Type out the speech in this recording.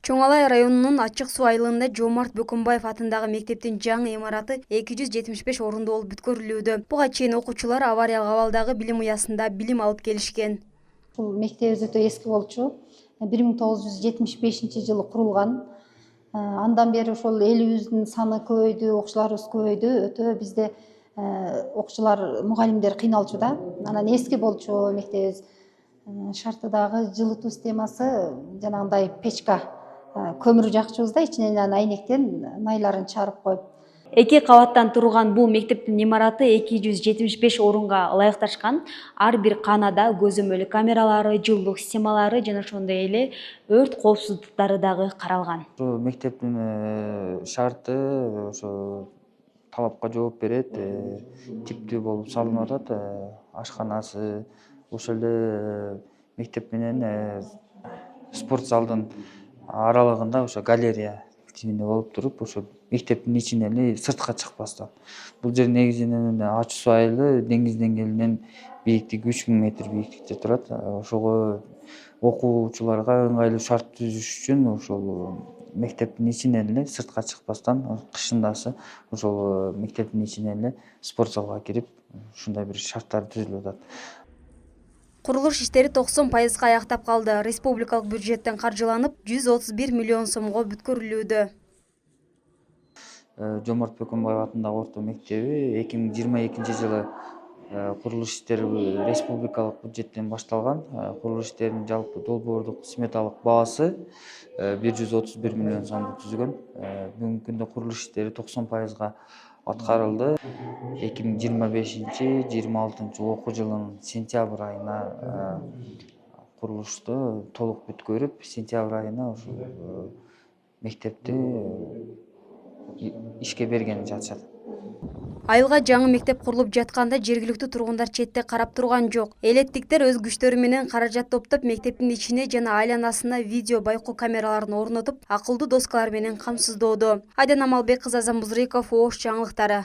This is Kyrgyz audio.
Чоң Алай районунун Ачык суу айылында Жомарт Бөкөнбаев атындагы мектептин жаңы имараты 275 орунду болуп бүткөрүлүүдө. Буга чейин окуучулар авариялык абалдагы билим уясында билим алып келишкен. Бул мектебибиз өтө эски болчу. 1975 жылы курулган. Андан бери ошол элибиздин саны көбөйдү, окуучуларыбыз көбөйдү. Өтө бизде окуучулар, мугалимдер кыйналчу да. Анан эски болчу мектебибиз. Шарты дагы жылытуу системасы жанагындай печка, көмүр жакчубуз да, ичинен айнектен найларын чыгарып коюп. 2 кабаттан турган бул мектептин имараты 275 орунга ылайыкташкан. Ар бир канада көзөмөл камералары, жылуулук системалары жана ошондой эле өрт коопсуздуктары дагы каралган. Ошо мектептин шарты ошо талапка жооп берет, типтүү болуп салынып атат. Ашканасы, ошол эле мектеп менен спорт залдын аралыгында ошо галерея типинде болуп туруп, ошо мектептин ичине эле сыртка чыкпастан. Бул жер негизинен Ачык суу айылы деңиз деңгээлинен бийиктиги 3000 метр бийиктикте турат. Ошого окуучуларга ыңгайлуу шарт түзүш үчүн ошол мектептин ичинен эле сыртка чыкпастан, кышындасы ошол мектептин ичинен эле спорт залга кирип, ушундай бир шарттар түзүлүп атат. Курулуш иштери 90% аяктап калды. Республикалык бюджеттен каржыланып, 131 миллион сомго бүткөрүлүүдө. Жомарт Бөкөнбаев атындагы орто мектеби 2022 жылы курулуш иштери республикалык бюджеттен башталган. Курулуш иштеринин жалпы долбоордук сметалык баасы 131 миллион сомду түзгөн. Бүгүнкү күндө курулуш иштери 90% аткарылды. 2025-26 окуу жылынын сентябрь айына курулушту толук бүткөрүп, сентябрь айына ошол мектепти ишке бергени жатышат. Айылга жаңы мектеп курулуп жатканда жергиликтүү тургундар четте карап турган жок. Элеттиктер өз күчтөрү менен каражат топтоп, мектептин ичине жана айланасына видео байкоо камераларын орнотуп, акылдуу доскалар менен камсыздоодо. Айдан Амалбек кызы, Азам Бузрыков, Ош жаңылыктары.